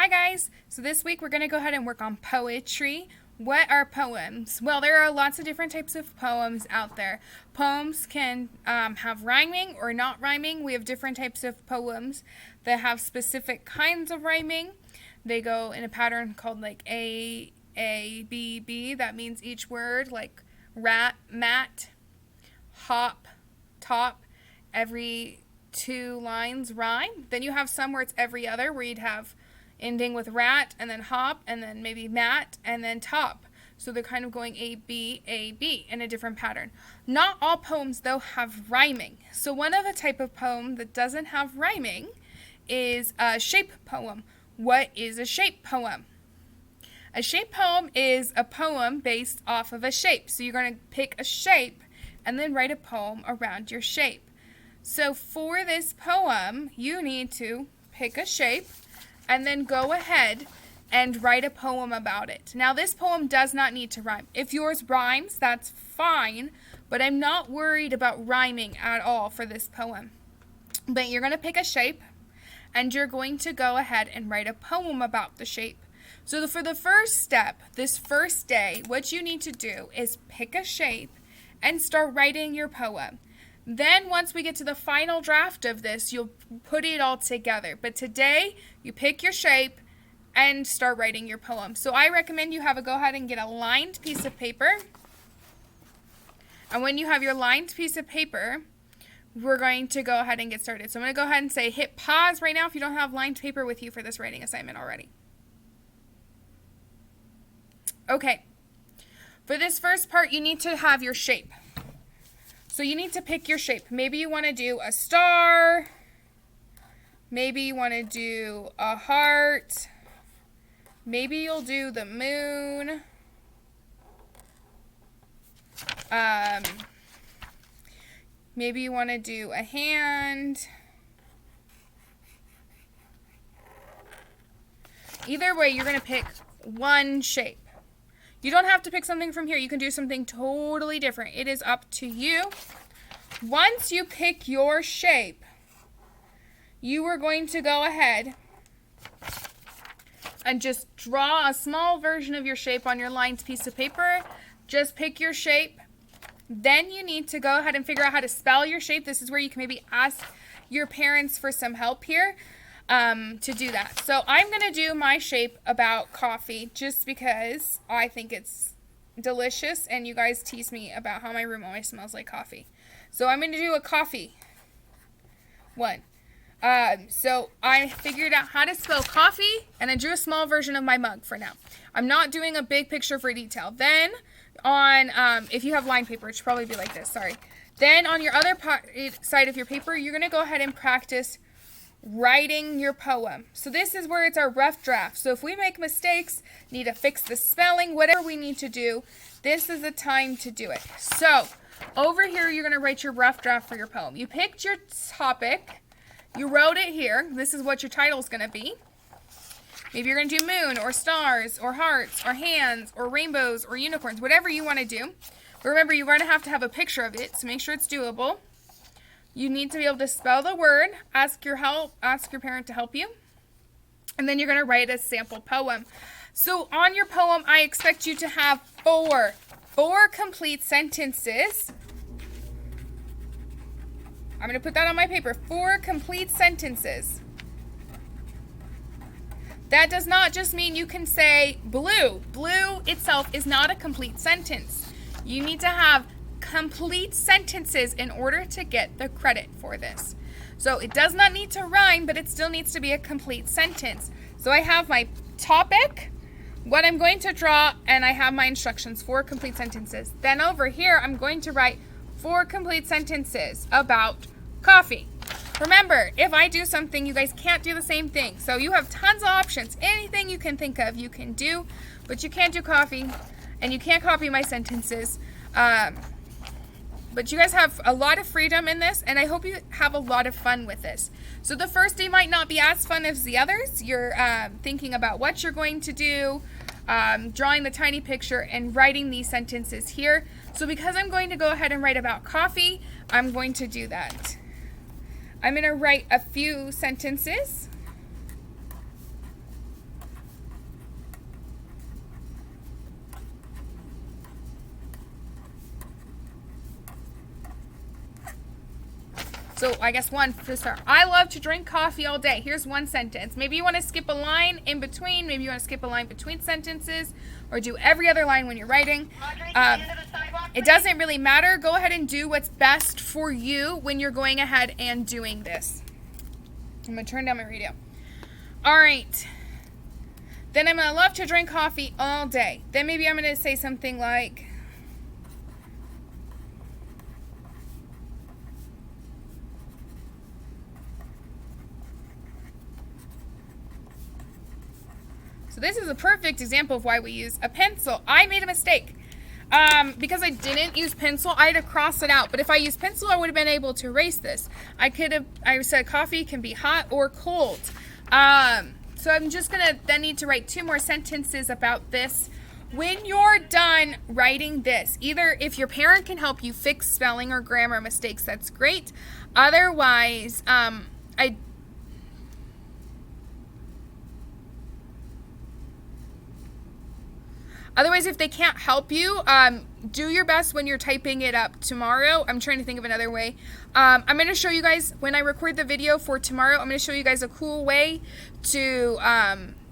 Hi guys! So this week we're going to go ahead and work on poetry. What are poems? Well, there are lots of different types of poems out there. Poems can have rhyming or not rhyming. We have different types of poems that have specific kinds of rhyming. They go in a pattern called like A, B, B. That means each word, like rat, mat, hop, top, every two lines rhyme. Then you have some where it's every other, where you'd have ending with rat and then hop and then maybe mat and then top. So they're kind of going A, B in a different pattern. Not all poems though have rhyming. So one of the type of poem that doesn't have rhyming is a shape poem. What is a shape poem? A shape poem is a poem based off of a shape. So you're going to pick a shape and then write a poem around your shape. So for this poem, you need to pick a shape and then go ahead and write a poem about it. Now, this poem does not need to rhyme. If yours rhymes, that's fine, but I'm not worried about rhyming at all for this poem. But you're going to pick a shape, and you're going to go ahead and write a poem about the shape. So for the first step, this first day, what you need to do is pick a shape and start writing your poem. Then once we get to the final draft of this, you'll put it all together. But today, you pick your shape and start writing your poem. So I recommend you go ahead and get a lined piece of paper. And when you have your lined piece of paper, we're going to go ahead and get started. So I'm going to go ahead and say hit pause right now if you don't have lined paper with you for this writing assignment already. Okay. For this first part, you need to have your shape. So you need to pick your shape. Maybe you want to do a star. Maybe you want to do a heart. Maybe you'll do the moon. Maybe you want to do a hand. Either way, you're going to pick one shape. You don't have to pick something from here. You can do something totally different. It is up to you. Once you pick your shape, you are going to go ahead and just draw a small version of your shape on your lined piece of paper. Just pick your shape. Then you need to go ahead and figure out how to spell your shape. This is where you can maybe ask your parents for some help here. To do that. So I'm going to do my shape about coffee just because I think it's delicious and you guys tease me about how my room always smells like coffee. So I'm going to do a coffee one. So I figured out how to spell coffee and I drew a small version of my mug for now. I'm not doing a big picture for detail. Then on, if you have lined paper, it should probably be like this, sorry. Then on your other side of your paper, you're going to go ahead and practice writing your poem. So this is where it's our rough draft. So if we make mistakes, need to fix the spelling, whatever we need to do, this is the time to do it. So over here, you're going to write your rough draft for your poem. You picked your topic. You wrote it here. This is what your title is going to be. Maybe you're going to do moon or stars or hearts or hands or rainbows or unicorns, whatever you want to do. But remember, you're going to have a picture of it, so make sure it's doable. You need to be able to spell the word, ask your parent to help you, and then you're going to write a sample poem. So on your poem, I expect you to have four complete sentences. I'm going to put that on my paper, 4 complete sentences. That does not just mean you can say blue. Blue itself is not a complete sentence. You need to have complete sentences in order to get the credit for this. So it does not need to rhyme, but it still needs to be a complete sentence. So I have my topic, what I'm going to draw, and I have my instructions, 4 complete sentences. Then over here, I'm going to write 4 complete sentences about coffee. Remember, if I do something, you guys can't do the same thing. So you have tons of options. Anything you can think of, you can do, but you can't do coffee, and you can't copy my sentences. But you guys have a lot of freedom in this, and I hope you have a lot of fun with this. So the first day might not be as fun as the others. You're thinking about what you're going to do, drawing the tiny picture, and writing these sentences here. So because I'm going to go ahead and write about coffee, I'm going to do that. I'm going to write a few sentences. So I guess one to start. I love to drink coffee all day. Here's one sentence. Maybe you want to skip a line in between. Maybe you want to skip a line between sentences, or do every other line when you're writing. It doesn't really matter. Go ahead and do what's best for you when you're going ahead and doing this. I'm going to turn down my radio. All right. Then I'm going to love to drink coffee all day. Then maybe I'm going to say something like, so this is a perfect example of why we use a pencil. I made a mistake. Because I didn't use pencil, I had to cross it out. But if I used pencil, I would have been able to erase this. I said coffee can be hot or cold. So I'm just going to then need to write 2 more sentences about this. When you're done writing this, either if your parent can help you fix spelling or grammar mistakes, that's great. Otherwise, Otherwise, if they can't help you, do your best when you're typing it up tomorrow. I'm trying to think of another way. I'm going to show you guys, when I record the video for tomorrow, I'm going to show you guys a cool way to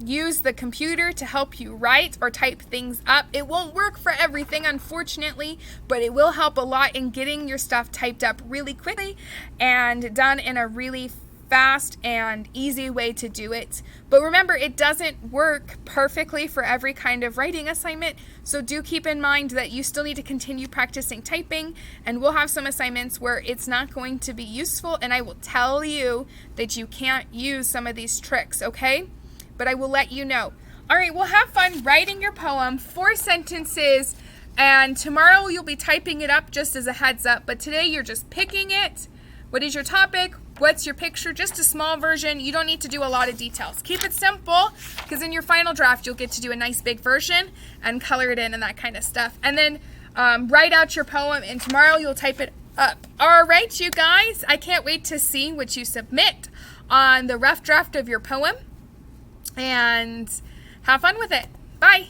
use the computer to help you write or type things up. It won't work for everything, unfortunately, but it will help a lot in getting your stuff typed up really quickly and done in a really fast and easy way to do it. But remember, it doesn't work perfectly for every kind of writing assignment, so do keep in mind that you still need to continue practicing typing, and we'll have some assignments where it's not going to be useful, and I will tell you that you can't use some of these tricks, okay? But I will let you know. All right, well, have fun writing your poem, 4 sentences, and tomorrow you'll be typing it up just as a heads up, but today you're just picking it. What is your topic? What's your picture? Just a small version. You don't need to do a lot of details. Keep it simple, because in your final draft, you'll get to do a nice big version and color it in and that kind of stuff. And then write out your poem, and tomorrow you'll type it up. All right, you guys. I can't wait to see what you submit on the rough draft of your poem. And have fun with it. Bye.